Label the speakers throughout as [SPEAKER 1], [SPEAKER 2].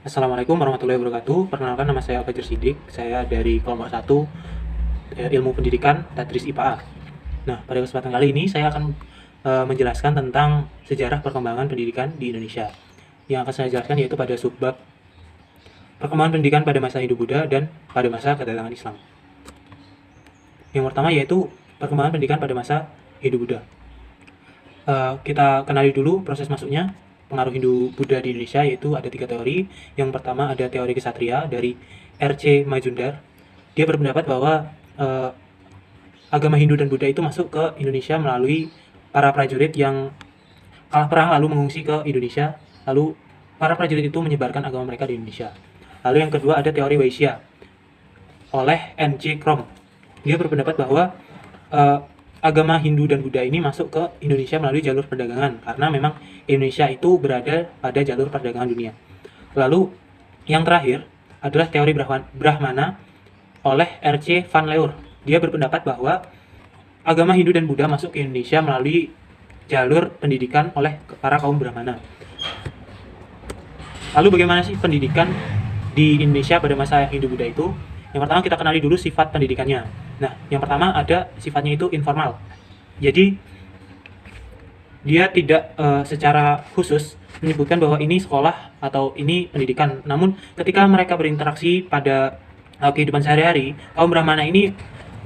[SPEAKER 1] Assalamualaikum warahmatullahi wabarakatuh. Perkenalkan, nama saya Fajar Sidik. Saya dari kelompok 1 Ilmu Pendidikan Tadris IPA. Nah, pada kesempatan kali ini saya akan menjelaskan tentang sejarah perkembangan pendidikan di Indonesia. Yang akan saya jelaskan yaitu pada subbab perkembangan pendidikan pada masa Hindu Buddha dan pada masa kedatangan Islam. Yang pertama yaitu perkembangan pendidikan pada masa Hindu Buddha. Kita kenali dulu proses masuknya pengaruh Hindu Buddha di Indonesia, yaitu ada 3 teori. Yang pertama ada teori Ksatria dari R.C. Majumdar. Dia berpendapat bahwa agama Hindu dan Buddha itu masuk ke Indonesia melalui para prajurit yang kalah perang lalu mengungsi ke Indonesia, lalu para prajurit itu menyebarkan agama mereka di Indonesia. Lalu yang kedua ada teori Waisya oleh N.C. Krom. Dia berpendapat bahwa agama Hindu dan Buddha ini masuk ke Indonesia melalui jalur perdagangan, karena memang Indonesia itu berada pada jalur perdagangan dunia. Lalu yang terakhir adalah teori Brahmana oleh R.C. Van Leur. Dia berpendapat bahwa agama Hindu dan Buddha masuk ke Indonesia melalui jalur pendidikan oleh para kaum Brahmana. Lalu bagaimana sih pendidikan di Indonesia pada masa Hindu Buddha itu? Yang pertama kita kenali dulu sifat pendidikannya. Nah, yang pertama ada sifatnya itu informal. Jadi dia tidak secara khusus menyebutkan bahwa ini sekolah atau ini pendidikan. Namun ketika mereka berinteraksi pada kehidupan sehari-hari, kaum Brahmana ini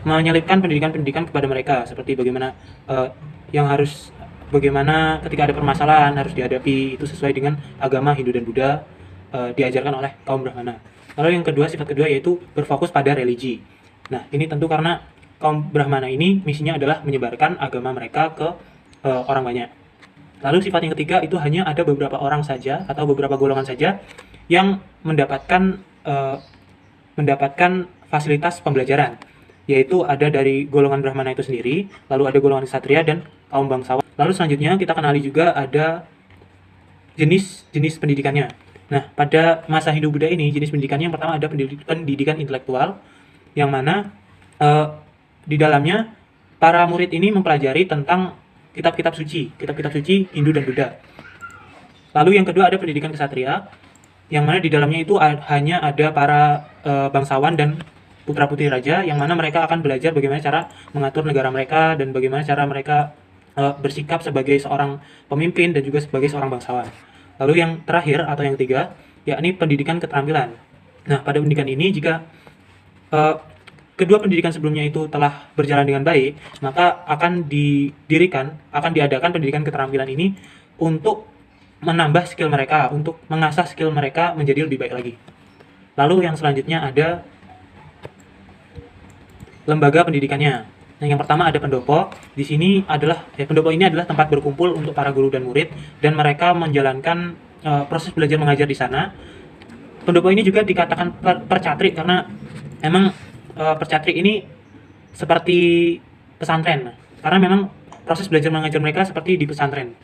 [SPEAKER 1] menyelipkan pendidikan-pendidikan kepada mereka, seperti bagaimana bagaimana ketika ada permasalahan harus dihadapi, itu sesuai dengan agama Hindu dan Buddha diajarkan oleh kaum Brahmana. Lalu yang kedua, sifat kedua yaitu berfokus pada religi. Nah, ini tentu karena kaum Brahmana ini misinya adalah menyebarkan agama mereka ke orang banyak. Lalu sifat yang ketiga itu hanya ada beberapa orang saja atau beberapa golongan saja yang mendapatkan fasilitas pembelajaran, yaitu ada dari golongan Brahmana itu sendiri, lalu ada golongan Ksatria dan kaum bangsawan. Lalu selanjutnya kita kenali juga ada jenis pendidikannya. Nah, pada masa Hindu Buddha ini jenis pendidikannya yang pertama ada pendidikan intelektual, yang mana di dalamnya para murid ini mempelajari tentang kitab-kitab suci Hindu dan Buddha. Lalu yang kedua ada pendidikan Ksatria, yang mana di dalamnya itu hanya ada para bangsawan dan putra-putri raja, yang mana mereka akan belajar bagaimana cara mengatur negara mereka dan bagaimana cara mereka bersikap sebagai seorang pemimpin dan juga sebagai seorang bangsawan. Lalu yang terakhir atau yang ketiga, yakni pendidikan keterampilan. Nah, pada pendidikan ini jika kedua pendidikan sebelumnya itu telah berjalan dengan baik, maka akan diadakan pendidikan keterampilan ini untuk menambah skill mereka, untuk mengasah skill mereka menjadi lebih baik lagi. Lalu yang selanjutnya ada lembaga pendidikannya. Nah, yang pertama ada pendopo. Di sini adalah pendopo ini adalah tempat berkumpul untuk para guru dan murid, dan mereka menjalankan proses belajar mengajar di sana. Pendopo ini juga dikatakan percatrik karena memang percatrik ini seperti pesantren, karena memang proses belajar mengajar mereka seperti di pesantren.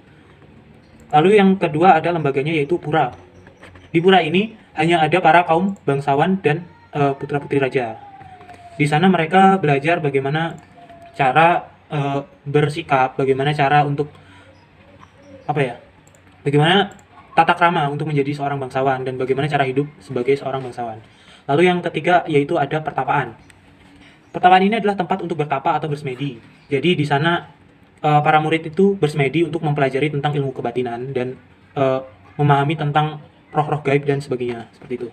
[SPEAKER 1] Lalu yang kedua ada lembaganya yaitu pura. Di pura ini hanya ada para kaum bangsawan dan putra-putri raja. Di sana mereka belajar bagaimana cara bersikap, bagaimana cara untuk bagaimana tata krama untuk menjadi seorang bangsawan dan bagaimana cara hidup sebagai seorang bangsawan. Lalu yang ketiga yaitu ada pertapaan. Pertapaan ini adalah tempat untuk bertapa atau bersemedi. Jadi di sana para murid itu bersemedi untuk mempelajari tentang ilmu kebatinan dan memahami tentang roh-roh gaib dan sebagainya, seperti itu.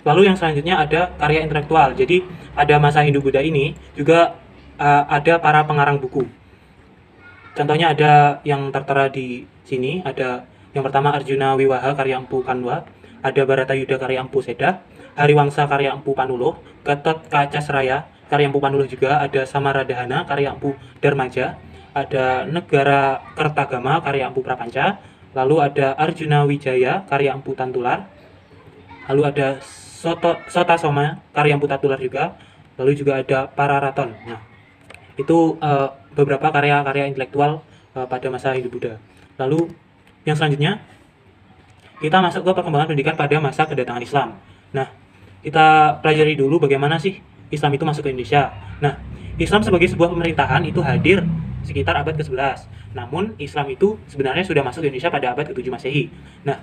[SPEAKER 1] Lalu yang selanjutnya ada karya intelektual. Jadi pada masa Hindu Buddha ini juga ada para pengarang buku. Contohnya ada yang tertera di sini, ada yang pertama Arjuna Wiwaha karya Empu Kanwa, ada Baratayuda karya Empu Sedah, Hariwangsa karya Empu Panuluh, Gatot Kaca Seraya karya Empu Panuluh juga, ada Samaradahana karya Empu Darmaja, ada Negara Kertagama karya Empu Prapanca, lalu ada Arjuna Wijaya karya Empu Tantular, lalu ada Sota Soma karya Empu Tantular juga, lalu juga ada Pararaton. Nah, itu beberapa karya-karya intelektual pada masa Hindu Buddha. Lalu yang selanjutnya kita masuk ke perkembangan pendidikan pada masa kedatangan Islam. Nah, kita pelajari dulu bagaimana sih Islam itu masuk ke Indonesia. Nah, Islam sebagai sebuah pemerintahan itu hadir sekitar abad ke-11. Namun Islam itu sebenarnya sudah masuk ke Indonesia pada abad ke-7 Masehi. Nah,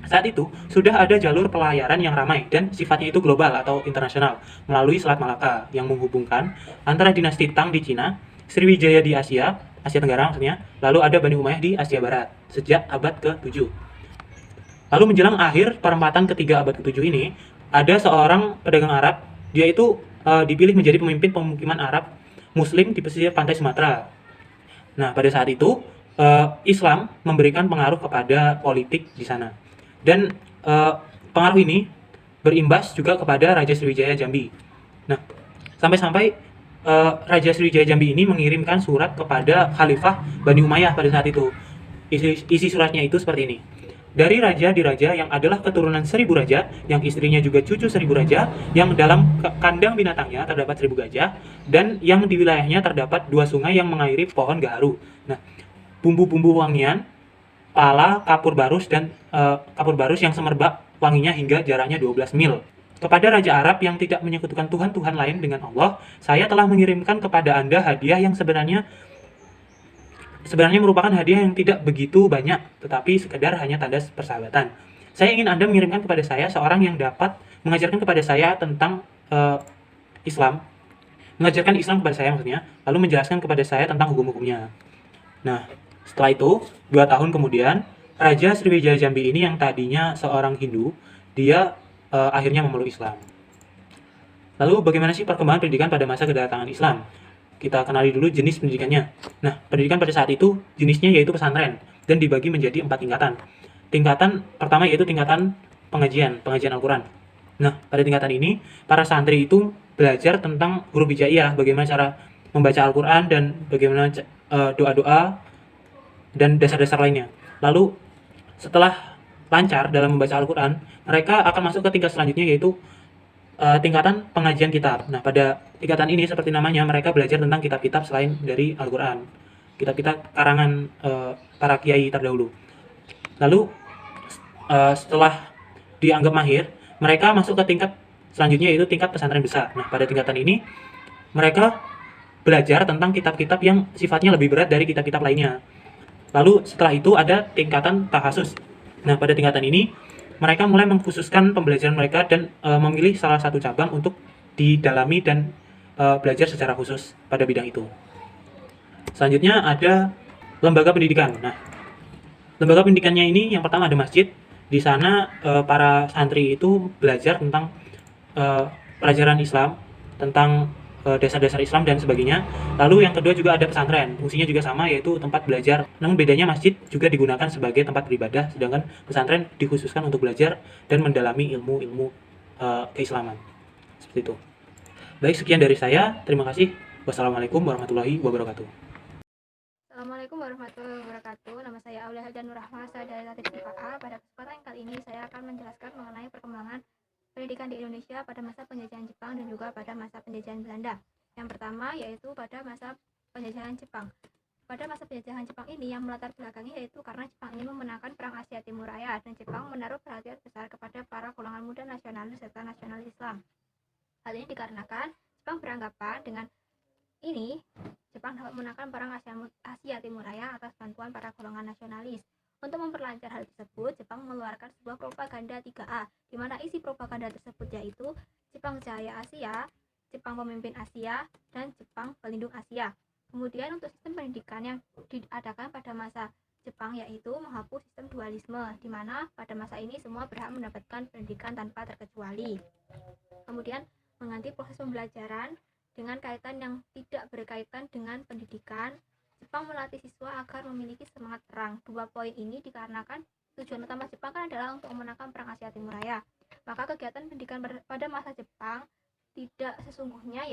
[SPEAKER 1] Saat itu, sudah ada jalur pelayaran yang ramai dan sifatnya itu global atau internasional melalui Selat Malaka yang menghubungkan antara dinasti Tang di Cina, Sriwijaya di Asia, Asia Tenggara maksudnya, lalu ada Bani Umayyah di Asia Barat sejak abad ke-7. Lalu menjelang akhir perempatan ketiga abad ke-7 ini, ada seorang pedagang Arab, dia itu dipilih menjadi pemimpin pemukiman Arab Muslim di pesisir pantai Sumatera. Nah, pada saat itu Islam memberikan pengaruh kepada politik di sana. Dan pengaruh ini berimbas juga kepada Raja Sriwijaya Jambi. Nah, sampai-sampai Raja Sriwijaya Jambi ini mengirimkan surat kepada Khalifah Bani Umayyah pada saat itu. Isi suratnya itu seperti ini. Dari raja di raja yang adalah keturunan 1000 raja, yang istrinya juga cucu 1000 raja, yang dalam kandang binatangnya terdapat 1000 gajah, dan yang di wilayahnya terdapat 2 sungai yang mengairi pohon gaharu. Nah, bumbu-bumbu wangian, pala, kapur barus, dan kapur barus yang semerbak wanginya hingga jaraknya 12 mil. Kepada Raja Arab yang tidak menyekutukan Tuhan-Tuhan lain dengan Allah, saya telah mengirimkan kepada Anda hadiah yang sebenarnya merupakan hadiah yang tidak begitu banyak, tetapi sekedar hanya tanda persahabatan. Saya ingin Anda mengirimkan kepada saya seorang yang dapat mengajarkan kepada saya tentang Islam, mengajarkan Islam kepada saya maksudnya, lalu menjelaskan kepada saya tentang hukum-hukumnya. Nah, setelah itu, 2 tahun kemudian, Raja Sriwijaya Jambi ini yang tadinya seorang Hindu, dia akhirnya memeluk Islam. Lalu bagaimana sih perkembangan pendidikan pada masa kedatangan Islam? Kita kenali dulu jenis pendidikannya. Nah, pendidikan pada saat itu jenisnya yaitu pesantren dan dibagi menjadi 4 tingkatan. Tingkatan pertama yaitu tingkatan pengajian Al-Quran. Nah, pada tingkatan ini, para santri itu belajar tentang huruf hijaiyah, bagaimana cara membaca Al-Quran dan bagaimana doa-doa dan dasar-dasar lainnya. Lalu, setelah lancar dalam membaca Al-Quran, mereka akan masuk ke tingkat selanjutnya yaitu tingkatan pengajian kitab. Nah, pada tingkatan ini seperti namanya, mereka belajar tentang kitab-kitab selain dari Al-Quran, kitab-kitab karangan para kiai terdahulu. Lalu setelah dianggap mahir, mereka masuk ke tingkat selanjutnya yaitu tingkat pesantren besar. Nah, pada tingkatan ini mereka belajar tentang kitab-kitab yang sifatnya lebih berat dari kitab-kitab lainnya. Lalu setelah itu ada tingkatan tahasus. Nah, pada tingkatan ini mereka mulai mengkhususkan pembelajaran mereka dan memilih salah satu cabang untuk didalami dan belajar secara khusus pada bidang itu. Selanjutnya ada lembaga pendidikan. Nah, lembaga pendidikannya ini yang pertama ada masjid. Di sana para santri itu belajar tentang pelajaran Islam, tentang dasar-dasar Islam dan sebagainya. Lalu yang kedua juga ada pesantren, fungsinya juga sama yaitu tempat belajar. Namun bedanya masjid juga digunakan sebagai tempat beribadah, sedangkan pesantren dikhususkan untuk belajar dan mendalami ilmu-ilmu keislaman. Seperti itu. Baik, sekian dari saya. Terima kasih. Wassalamualaikum warahmatullahi wabarakatuh.
[SPEAKER 2] Assalamualaikum warahmatullahi wabarakatuh. Nama saya Aulia Hajanur Rahmasa dari Latif IPA. Pada kesempatan kali ini saya akan menjelaskan mengenai perkembangan pendidikan di Indonesia pada masa penjajahan Jepang dan juga pada masa penjajahan Belanda. Yang pertama yaitu pada masa penjajahan Jepang. Pada masa penjajahan Jepang ini yang melatar belakangi yaitu karena Jepang ini memenangkan Perang Asia Timur Raya dan Jepang menaruh perhatian besar kepada para golongan muda nasionalis serta nasionalis Islam. Hal ini dikarenakan Jepang beranggapan dengan ini Jepang dapat memenangkan Perang Asia Timur Raya atas bantuan para golongan nasionalis. Untuk memperlancar hal tersebut, Jepang mengeluarkan sebuah propaganda 3A, di mana isi propaganda tersebut yaitu Jepang Jaya Asia, Jepang Pemimpin Asia, dan Jepang Pelindung Asia. Kemudian untuk sistem pendidikan yang diadakan pada masa Jepang yaitu menghapus sistem dualisme, di mana pada masa ini semua berhak mendapatkan pendidikan tanpa terkecuali. Kemudian mengganti proses pembelajaran dengan kaitan yang tidak berkaitan dengan pendidikan. Jepang melatih siswa agar memiliki semangat perang. 2 poin ini dikarenakan tujuan utama Jepang kan adalah untuk memenangkan Perang Asia Timur Raya. Maka kegiatan pendidikan pada masa Jepang tidak sesungguhnya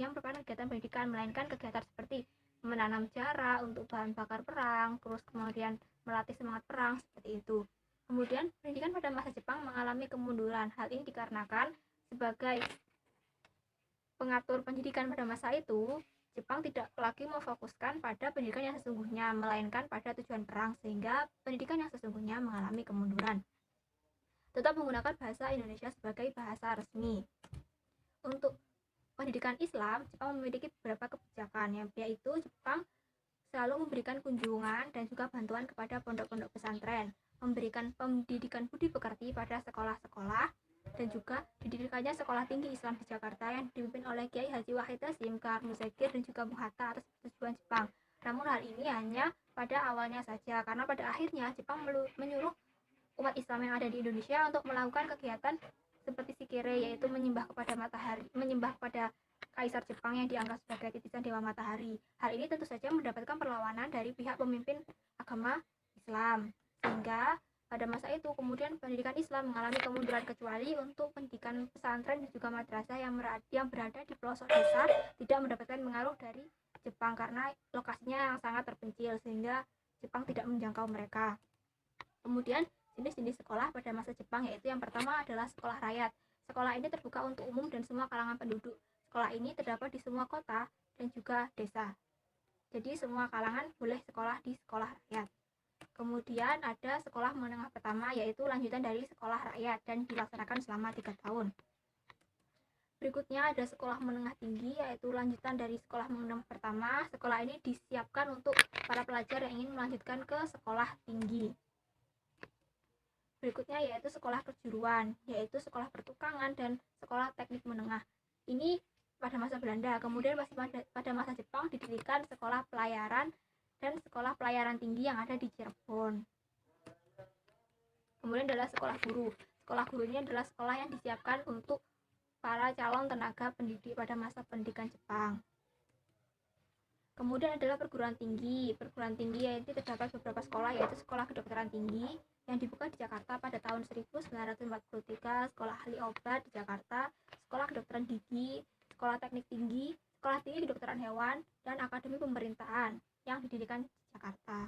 [SPEAKER 2] merupakan kegiatan pendidikan, melainkan kegiatan seperti menanam jarak untuk bahan bakar perang, terus kemudian melatih semangat perang seperti itu. Kemudian pendidikan pada masa Jepang mengalami kemunduran. Hal ini dikarenakan sebagai pengatur pendidikan pada masa itu, Jepang tidak lagi memfokuskan pada pendidikan yang sesungguhnya, melainkan pada tujuan perang, sehingga pendidikan yang sesungguhnya mengalami kemunduran. Tetap menggunakan bahasa Indonesia sebagai bahasa resmi. Untuk pendidikan Islam, Jepang memiliki beberapa kebijakan, yaitu Jepang selalu memberikan kunjungan dan juga bantuan kepada pondok-pondok pesantren, memberikan pendidikan budi pekerti pada sekolah-sekolah, dan juga didirikannya Sekolah Tinggi Islam di Jakarta yang dipimpin oleh Kiai Haji Wahid Hasyim, K. Muzakir, dan juga Bung Hatta atas persetujuan Jepang. Namun hal ini hanya pada awalnya saja, karena pada akhirnya Jepang menyuruh umat Islam yang ada di Indonesia untuk melakukan kegiatan seperti sikere, yaitu menyembah kepada matahari, menyembah kepada Kaisar Jepang yang dianggap sebagai titisan Dewa Matahari. Hal ini tentu saja mendapatkan perlawanan dari pihak pemimpin agama Islam, sehingga pada masa itu kemudian pendidikan Islam mengalami kemunduran, kecuali untuk pendidikan pesantren dan juga madrasah yang berada di pelosok desa tidak mendapatkan pengaruh dari Jepang karena lokasinya yang sangat terpencil sehingga Jepang tidak menjangkau mereka. Kemudian jenis-jenis sekolah pada masa Jepang yaitu yang pertama adalah sekolah rakyat. Sekolah ini terbuka untuk umum dan semua kalangan penduduk. Sekolah ini terdapat di semua kota dan juga desa. Jadi semua kalangan boleh sekolah di sekolah rakyat. Kemudian ada sekolah menengah pertama yaitu lanjutan dari sekolah rakyat dan dilaksanakan selama 3 tahun. Berikutnya ada sekolah menengah tinggi yaitu lanjutan dari sekolah menengah pertama. Sekolah ini disiapkan untuk para pelajar yang ingin melanjutkan ke sekolah tinggi. Berikutnya yaitu sekolah kejuruan, yaitu sekolah pertukangan dan sekolah teknik menengah. Ini pada masa Belanda. Kemudian masih pada masa Jepang didirikan sekolah pelayaran dan sekolah pelayaran tinggi yang ada di Cirebon. Kemudian adalah sekolah guru. Sekolah guru ini adalah sekolah yang disiapkan untuk para calon tenaga pendidik pada masa pendidikan Jepang. Kemudian adalah perguruan tinggi. Perguruan tinggi yaitu terdapat beberapa sekolah, yaitu Sekolah Kedokteran Tinggi yang dibuka di Jakarta pada tahun 1943, Sekolah Ahli Obat di Jakarta, Sekolah Kedokteran Gigi, Sekolah Teknik Tinggi, Sekolah Tinggi Kedokteran Hewan, dan Akademi Pemerintahan yang didirikan di Jakarta.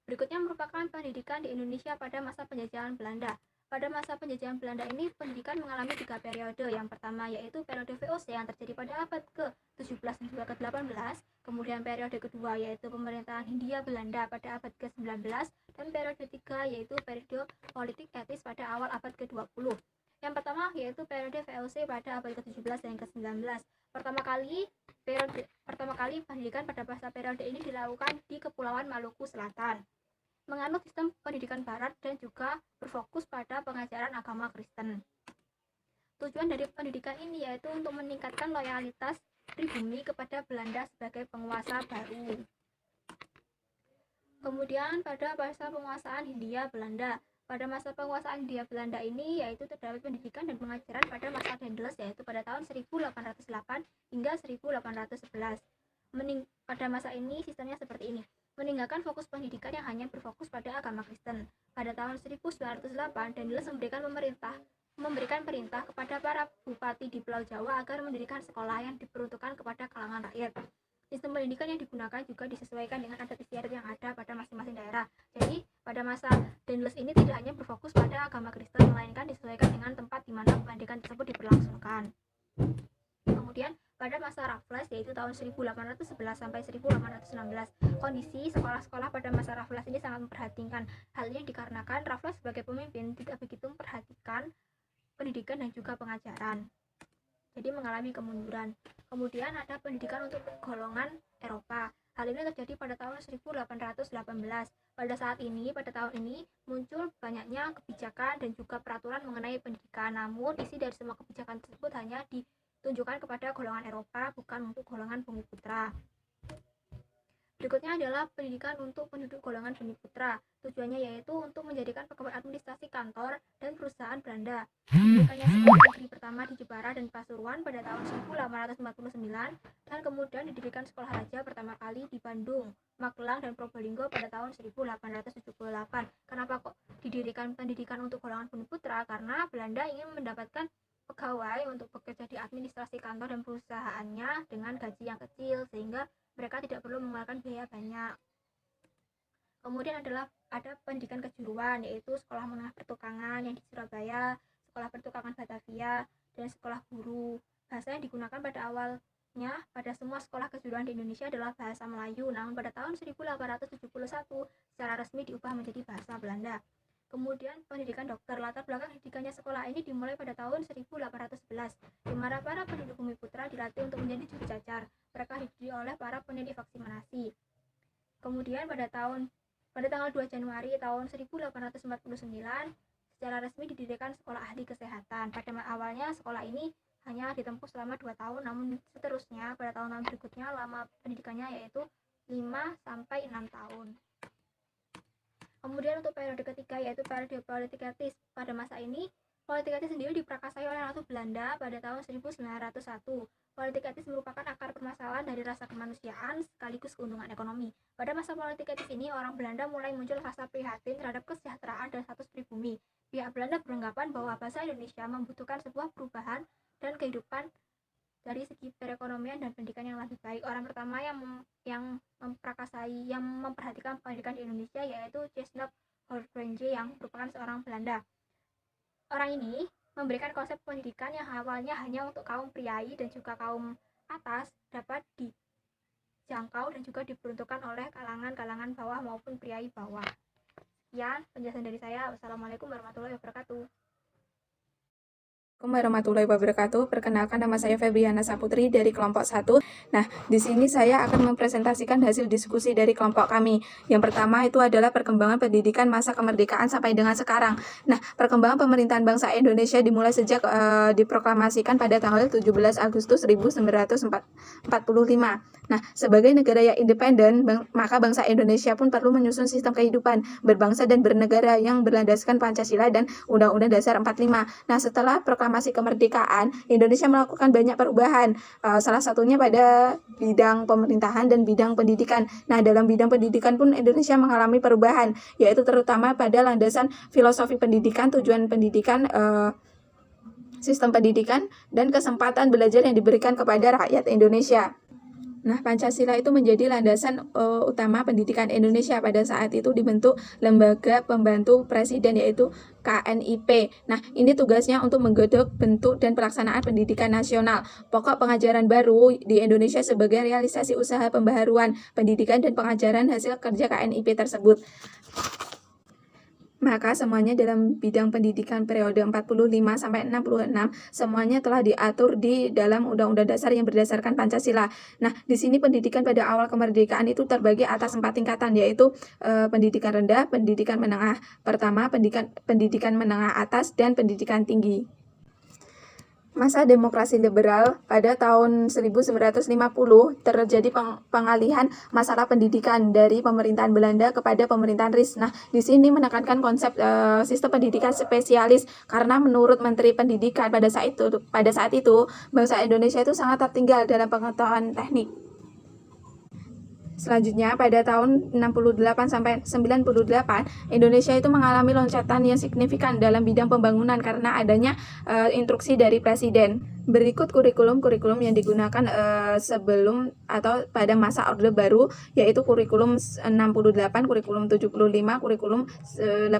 [SPEAKER 2] Berikutnya merupakan pendidikan di Indonesia pada masa penjajahan Belanda. Pada masa penjajahan Belanda ini, pendidikan mengalami 3 periode. Yang pertama yaitu periode VOC yang terjadi pada abad ke-17 dan juga ke-18. Kemudian periode kedua yaitu pemerintahan Hindia Belanda pada abad ke-19. Dan periode ketiga yaitu periode politik etis pada awal abad ke-20. Yang pertama yaitu periode VOC pada abad ke-17 dan ke-19. Pertama kali pendidikan pada masa periode ini dilakukan di Kepulauan Maluku Selatan, menganut sistem pendidikan barat dan juga berfokus pada pengajaran agama Kristen. Tujuan dari pendidikan ini yaitu untuk meningkatkan loyalitas pribumi kepada Belanda sebagai penguasa baru. Kemudian pada masa penguasaan Hindia Belanda. Pada masa penguasaan Hindia Belanda ini yaitu terdapat pendidikan dan pengajaran pada masa Daendels yaitu pada tahun 1808 hingga 1811. Pada masa ini sistemnya seperti ini. Meninggalkan fokus pendidikan yang hanya berfokus pada agama Kristen. Pada tahun 1908, Daendels memberikan perintah kepada para bupati di Pulau Jawa agar mendirikan sekolah yang diperuntukkan kepada kalangan rakyat. Sistem pendidikan yang digunakan juga disesuaikan dengan adat istiadat yang ada pada masing-masing daerah. Jadi, pada masa Daendels ini tidak hanya berfokus pada agama Kristen, melainkan disesuaikan dengan tempat di mana pendidikan tersebut diberlangsungkan. Kemudian, pada masa Raffles yaitu tahun 1811 sampai 1816, kondisi sekolah-sekolah pada masa Raffles ini sangat memperhatikan. Hal ini dikarenakan Raffles sebagai pemimpin tidak begitu memperhatikan pendidikan dan juga pengajaran, jadi mengalami kemunduran. Kemudian ada pendidikan untuk golongan Eropa. Hal ini terjadi pada tahun 1818. Pada tahun ini muncul banyaknya kebijakan dan juga peraturan mengenai pendidikan. Namun isi dari semua kebijakan tersebut hanya ditunjukkan kepada golongan Eropa, bukan untuk golongan bumi putra. Berikutnya adalah pendidikan untuk penduduk golongan bumi putra. Tujuannya yaitu untuk menjadikan pegawai administrasi kantor dan perusahaan Belanda. Didirikannya sekolah negeri pertama di Jepara dan Pasuruan pada tahun 1849, dan kemudian didirikan sekolah raja pertama kali di Bandung, Magelang, dan Probolinggo pada tahun 1878. Kenapa kok didirikan pendidikan untuk golongan bumi putra? Karena Belanda ingin mendapatkan pegawai untuk bekerja di administrasi kantor dan perusahaannya dengan gaji yang kecil, sehingga mereka tidak perlu mengeluarkan biaya banyak. Kemudian ada pendidikan kejuruan, yaitu sekolah menengah pertukangan yang di Surabaya, sekolah pertukangan Batavia, dan sekolah guru. Bahasa yang digunakan pada awalnya pada semua sekolah kejuruan di Indonesia adalah bahasa Melayu, namun pada tahun 1871 secara resmi diubah menjadi bahasa Belanda. Kemudian pendidikan dokter. Latar belakang didikannya sekolah ini dimulai pada tahun 1811, di mana para penduduk bumi putra dilatih untuk menjadi juru cacar. Mereka dididik oleh para pendidik vaksinasi. Kemudian pada tanggal 2 Januari tahun 1849 secara resmi didirikan Sekolah Ahli Kesehatan. Pada awalnya sekolah ini hanya ditempuh selama 2 tahun, namun seterusnya pada tahun-tahun berikutnya lama pendidikannya yaitu 5 sampai 6 tahun. Kemudian untuk periode ketiga yaitu periode politikatis. Pada masa ini politikatis sendiri diprakasai oleh Ratu Belanda pada tahun 1901. Politikatis merupakan akar permasalahan dari rasa kemanusiaan sekaligus keuntungan ekonomi. Pada masa politikatis ini, orang Belanda mulai muncul rasa prihatin terhadap kesejahteraan dan status pribumi. Pihak Belanda beranggapan bahwa bangsa Indonesia membutuhkan sebuah perubahan dan kehidupan dari segi perekonomian dan pendidikan yang lebih baik. Orang pertama yang memperhatikan pendidikan di Indonesia yaitu Cesnop Hoortbrandje yang merupakan seorang Belanda. Orang ini memberikan konsep pendidikan yang awalnya hanya untuk kaum priai dan juga kaum atas dapat dijangkau dan juga diperuntukkan oleh kalangan-kalangan bawah maupun priai bawah. Sekian penjelasan dari saya. Wassalamualaikum warahmatullahi wabarakatuh.
[SPEAKER 3] Warahmatullahi wabarakatuh. Perkenalkan, nama saya Febriana Saputri dari kelompok 1. Nah, di sini saya akan mempresentasikan hasil diskusi dari kelompok kami. Yang pertama itu adalah perkembangan pendidikan masa kemerdekaan sampai dengan sekarang. Nah, perkembangan pemerintahan bangsa Indonesia dimulai sejak diproklamasikan pada tanggal 17 Agustus 1945. Nah, sebagai negara yang independen, maka bangsa Indonesia pun perlu menyusun sistem kehidupan berbangsa dan bernegara yang berlandaskan Pancasila dan Undang-Undang Dasar 45. Nah, setelah proklamasi kemerdekaan, Indonesia melakukan banyak perubahan, salah satunya pada bidang pemerintahan dan bidang pendidikan. Nah, dalam bidang pendidikan pun Indonesia mengalami perubahan, yaitu terutama pada landasan filosofi pendidikan, tujuan pendidikan, sistem pendidikan, dan kesempatan belajar yang diberikan kepada rakyat Indonesia. Nah, Pancasila itu menjadi landasan utama pendidikan Indonesia. Pada saat itu dibentuk Lembaga Pembantu Presiden yaitu KNIP. Nah, ini tugasnya untuk menggodok bentuk dan pelaksanaan pendidikan nasional. Pokok pengajaran baru di Indonesia sebagai realisasi usaha pembaharuan pendidikan dan pengajaran hasil kerja KNIP tersebut. Maka semuanya dalam bidang pendidikan periode 45 sampai 66 semuanya telah diatur di dalam Undang-Undang Dasar yang berdasarkan Pancasila. Nah, di sini pendidikan pada awal kemerdekaan itu terbagi atas 4 tingkatan, yaitu pendidikan rendah, pendidikan menengah pertama, pendidikan menengah atas, dan pendidikan tinggi. Masa demokrasi liberal pada tahun 1950 terjadi pengalihan masalah pendidikan dari pemerintahan Belanda kepada pemerintahan RIS. Nah, di sini menekankan konsep sistem pendidikan spesialis karena menurut Menteri Pendidikan pada saat itu bangsa Indonesia itu sangat tertinggal dalam pengetahuan teknik. Selanjutnya, pada tahun 68 sampai 98, Indonesia itu mengalami loncatan yang signifikan dalam bidang pembangunan karena adanya instruksi dari Presiden. Berikut kurikulum yang digunakan sebelum atau pada masa Orde Baru, yaitu kurikulum 68, kurikulum 75, kurikulum 84,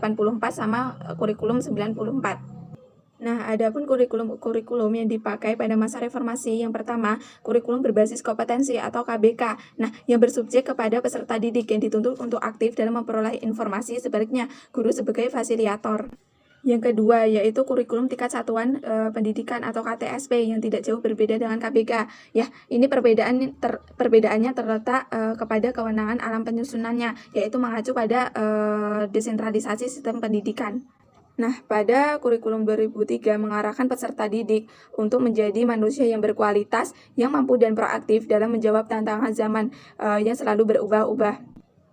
[SPEAKER 3] sama kurikulum 94. Nah, adapun kurikulum yang dipakai pada masa reformasi, yang pertama, kurikulum berbasis kompetensi atau KBK. Nah, yang bersubjek kepada peserta didik yang dituntut untuk aktif dalam memperoleh informasi, sebaliknya guru sebagai fasiliator. Yang kedua, yaitu kurikulum tingkat satuan pendidikan atau KTSP yang tidak jauh berbeda dengan KBK. Ya, ini perbedaannya terletak kepada kewenangan alam penyusunannya, yaitu mengacu pada desentralisasi sistem pendidikan. Nah, pada kurikulum 2003 mengarahkan peserta didik untuk menjadi manusia yang berkualitas, yang mampu dan proaktif dalam menjawab tantangan zaman yang selalu berubah-ubah.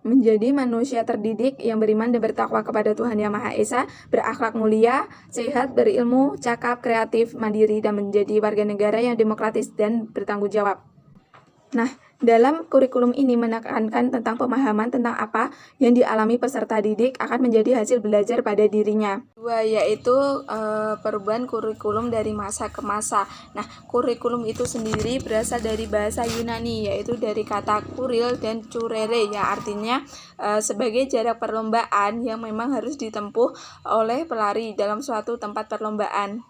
[SPEAKER 3] Menjadi manusia terdidik yang beriman dan bertakwa kepada Tuhan Yang Maha Esa, berakhlak mulia, sehat, berilmu, cakap, kreatif, mandiri, dan menjadi warga negara yang demokratis dan bertanggung jawab. Nah, dalam kurikulum ini menekankan tentang pemahaman tentang apa yang dialami peserta didik akan menjadi hasil belajar pada dirinya. Dua, yaitu perubahan kurikulum dari masa ke masa. Nah, kurikulum itu sendiri berasal dari bahasa Yunani, yaitu dari kata kuril dan curere, yang artinya sebagai jarak perlombaan yang memang harus ditempuh oleh pelari dalam suatu tempat perlombaan.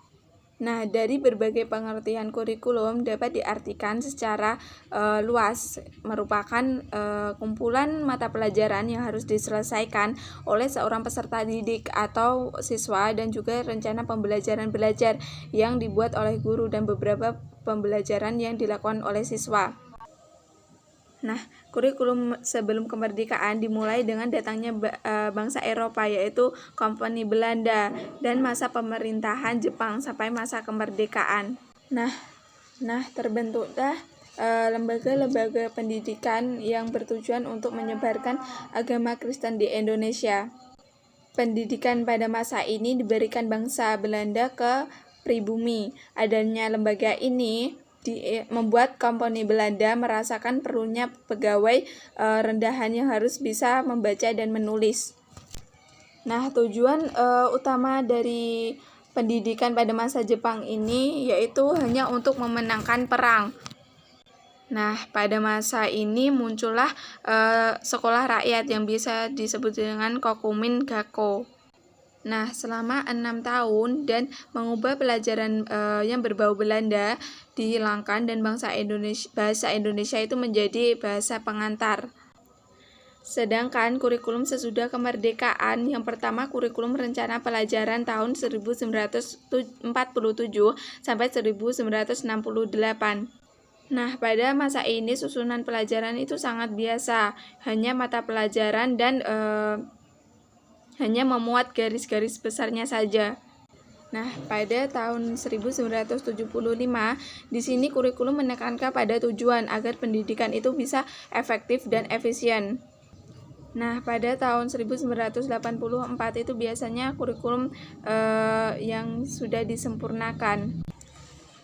[SPEAKER 3] Nah, dari berbagai pengertian kurikulum dapat diartikan secara luas, merupakan kumpulan mata pelajaran yang harus diselesaikan oleh seorang peserta didik atau siswa, dan juga rencana pembelajaran belajar yang dibuat oleh guru dan beberapa pembelajaran yang dilakukan oleh siswa. Nah, Kurikulum sebelum kemerdekaan dimulai dengan datangnya bangsa Eropa, yaitu Kompani Belanda, dan masa pemerintahan Jepang sampai masa kemerdekaan. Nah, terbentuklah lembaga-lembaga pendidikan yang bertujuan untuk menyebarkan agama Kristen di Indonesia. Pendidikan pada masa ini diberikan bangsa Belanda ke pribumi. Adanya lembaga ini membuat Kompani Belanda merasakan perlunya pegawai rendahan yang harus bisa membaca dan menulis. Nah, tujuan utama dari pendidikan pada masa Jepang ini yaitu hanya untuk memenangkan perang. Nah, pada masa ini muncullah sekolah rakyat yang bisa disebut dengan Kokumin Gakko. Nah, selama 6 tahun dan mengubah pelajaran yang berbau Belanda dihilangkan dan bahasa Indonesia itu menjadi bahasa pengantar. Sedangkan kurikulum sesudah kemerdekaan, yang pertama kurikulum rencana pelajaran tahun 1947 sampai 1968. Nah, pada masa ini susunan pelajaran itu sangat biasa, hanya mata pelajaran dan hanya memuat garis-garis besarnya saja. Nah, pada tahun 1975, di sini kurikulum menekankan pada tujuan agar pendidikan itu bisa efektif dan efisien. Nah, pada tahun 1984 itu biasanya kurikulum yang sudah disempurnakan.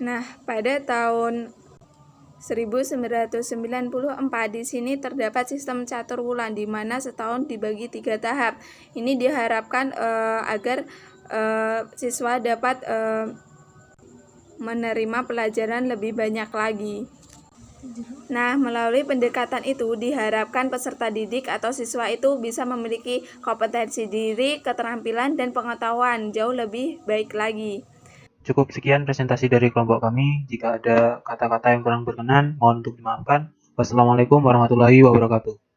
[SPEAKER 3] Nah, pada tahun 1994 di sini terdapat sistem catur wulan di mana setahun dibagi 3 tahap. Ini diharapkan agar siswa dapat menerima pelajaran lebih banyak lagi. Nah, melalui pendekatan itu diharapkan peserta didik atau siswa itu bisa memiliki kompetensi diri, keterampilan, dan pengetahuan jauh lebih baik lagi.
[SPEAKER 1] Cukup sekian presentasi dari kelompok kami. Jika ada kata-kata yang kurang berkenan, mohon untuk dimaafkan. Wassalamualaikum warahmatullahi wabarakatuh.